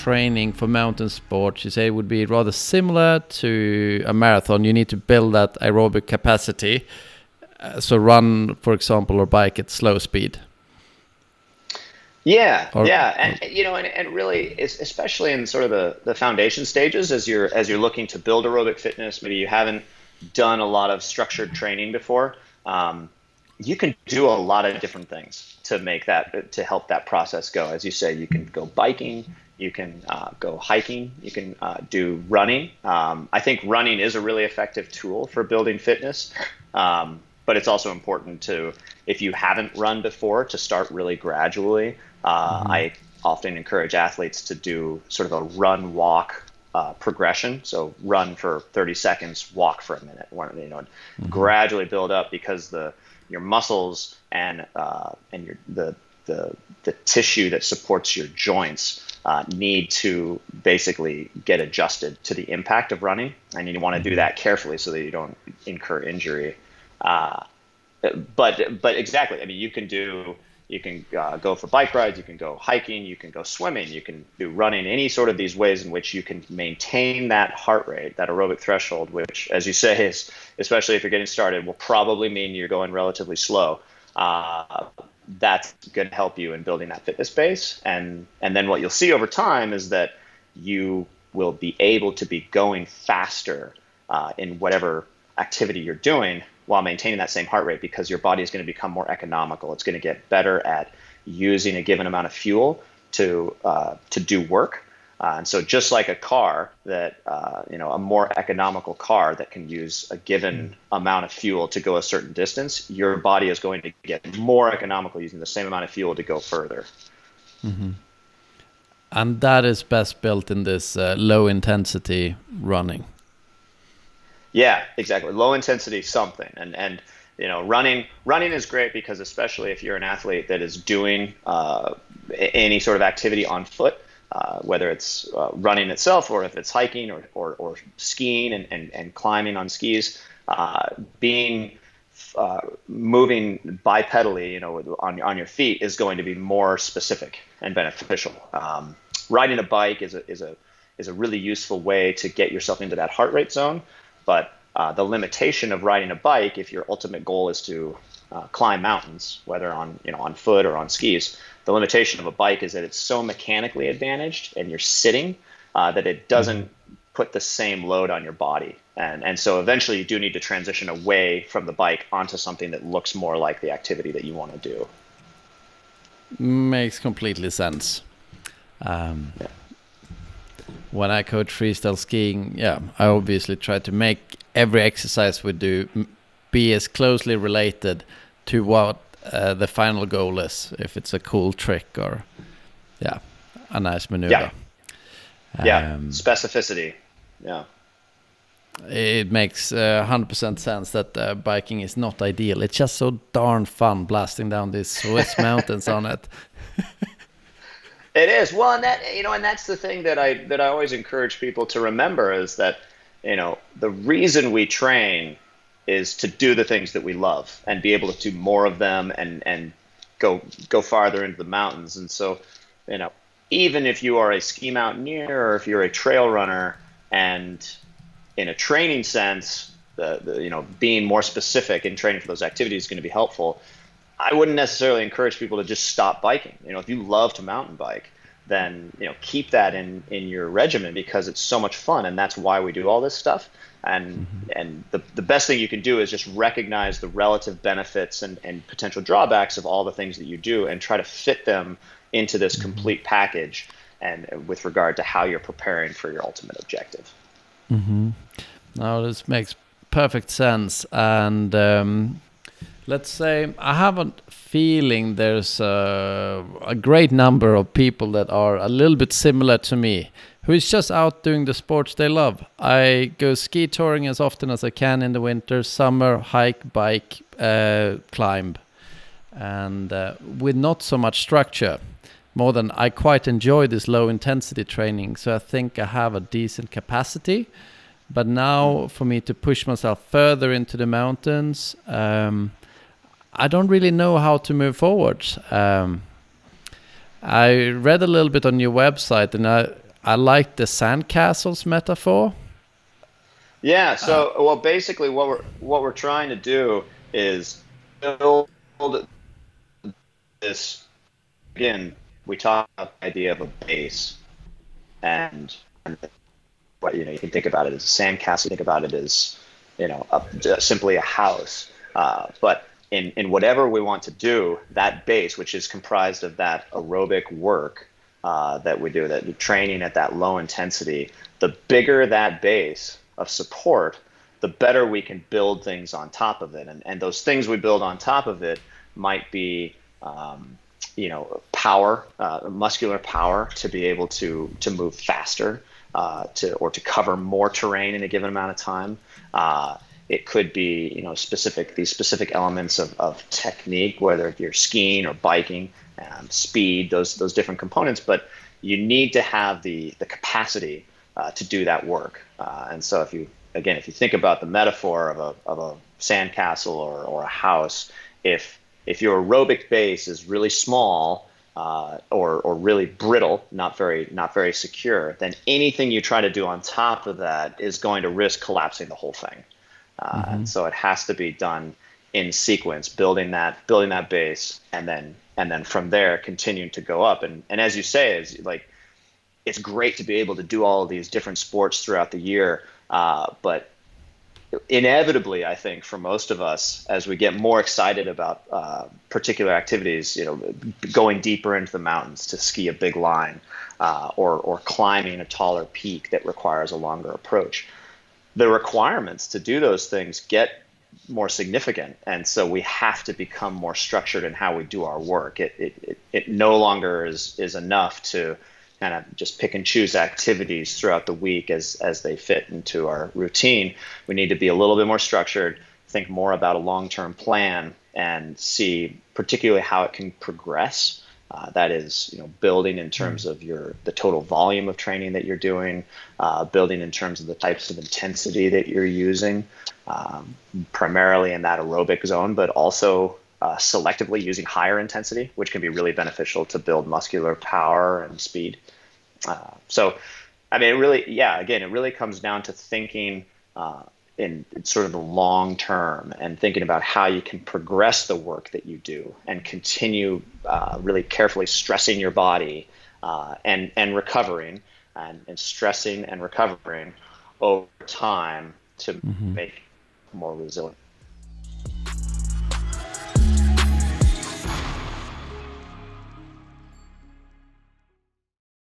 training for mountain sports, you say it would be rather similar to a marathon. You need to build that aerobic capacity. So run, for example, or bike at slow speed. Yeah, yeah, and really, especially in sort of the foundation stages, as you're looking to build aerobic fitness, maybe you haven't done a lot of structured training before. You can do a lot of different things to help that process go. As you say, you can go biking, you can go hiking, you can do running. I think running is a really effective tool for building fitness. But it's also important to, if you haven't run before, to start really gradually. I often encourage athletes to do sort of a run walk progression. So run for 30 seconds, walk for a minute, gradually build up, because your muscles and the tissue that supports your joints need to basically get adjusted to the impact of running. And you want to do that carefully so that you don't incur injury. But exactly, I mean, you can go for bike rides, you can go hiking, you can go swimming, you can do running, any sort of these ways in which you can maintain that heart rate, that aerobic threshold, which, as you say, is, especially if you're getting started, will probably mean you're going relatively slow. That's going to help you in building that fitness base. And then what you'll see over time is that you will be able to be going faster in whatever activity you're doing, while maintaining that same heart rate, because your body is going to become more economical. It's going to get better at using a given amount of fuel to do work. And so just like a car that, a more economical car that can use a given amount of fuel to go a certain distance, your body is going to get more economical using the same amount of fuel to go further. Mm-hmm. And that is best built in this low intensity running. Yeah, exactly. Low intensity something. And running is great, because especially if you're an athlete that is doing any sort of activity on foot, whether it's running itself, or if it's hiking or skiing and climbing on skis, moving bipedally, on your feet is going to be more specific and beneficial. Riding a bike is a really useful way to get yourself into that heart rate zone. But the limitation of riding a bike, if your ultimate goal is to climb mountains, whether on foot or on skis, the limitation of a bike is that it's so mechanically advantaged, and you're sitting, that it doesn't put the same load on your body. And so eventually you do need to transition away from the bike onto something that looks more like the activity that you want to do. Makes completely sense. When I coach freestyle skiing, I obviously try to make every exercise we do be as closely related to what the final goal is. If it's a cool trick or, a nice maneuver. Specificity. Yeah. It makes 100% sense that biking is not ideal. It's just so darn fun blasting down these Swiss mountains on it. It is. Well, and that's the thing that I always encourage people to remember, is that, the reason we train is to do the things that we love and be able to do more of them and go farther into the mountains. And so, even if you are a ski mountaineer, or if you're a trail runner, and in a training sense, being more specific in training for those activities is going to be helpful. I wouldn't necessarily encourage people to just stop biking. If you love to mountain bike, then keep that in your regimen, because it's so much fun, and that's why we do all this stuff. And the best thing you can do is just recognize the relative benefits and potential drawbacks of all the things that you do, and try to fit them into this complete package, and with regard to how you're preparing for your ultimate objective. Now this makes perfect sense. And let's say I have a feeling there's a great number of people that are a little bit similar to me, who is just out doing the sports they love. I go ski touring as often as I can in the winter, summer, hike, bike, climb, and with not so much structure. More than I quite enjoy this low intensity training, so I think I have a decent capacity. But now for me to push myself further into the mountains, I don't really know how to move forward. I read a little bit on your website, and I like the sandcastles metaphor. Yeah. So, well, basically, what we're trying to do is build this. Again, we talk about the idea of a base, and what you can think about it as a sandcastle. Think about it as simply a house. But in whatever we want to do, that base, which is comprised of that aerobic work that we do, that training at that low intensity, the bigger that base of support, the better we can build things on top of it. And those things we build on top of it might be power, muscular power to be able to move faster, to cover more terrain in a given amount of time. It could be these specific elements of technique, whether you're skiing or biking, speed, those different components. But you need to have the capacity to do that work. And so if you think about the metaphor of a sandcastle or a house, if your aerobic base is really small or really brittle, not very secure, then anything you try to do on top of that is going to risk collapsing the whole thing. And so it has to be done in sequence, building that base, and then from there continuing to go up. And as you say, it's great to be able to do all of these different sports throughout the year, but inevitably, I think for most of us, as we get more excited about particular activities, going deeper into the mountains to ski a big line, or climbing a taller peak that requires a longer approach, the requirements to do those things get more significant, and so we have to become more structured in how we do our work. It no longer is enough to kind of just pick and choose activities throughout the week as they fit into our routine. We need to be a little bit more structured, think more about a long-term plan, and see particularly how it can progress. That is, building in terms of the total volume of training that you're doing, building in terms of the types of intensity that you're using, primarily in that aerobic zone, but also selectively using higher intensity, which can be really beneficial to build muscular power and speed. So, I mean, it really comes down to thinking in sort of the long term, and thinking about how you can progress the work that you do and continue really carefully stressing your body and recovering and stressing and recovering over time to make more resilient.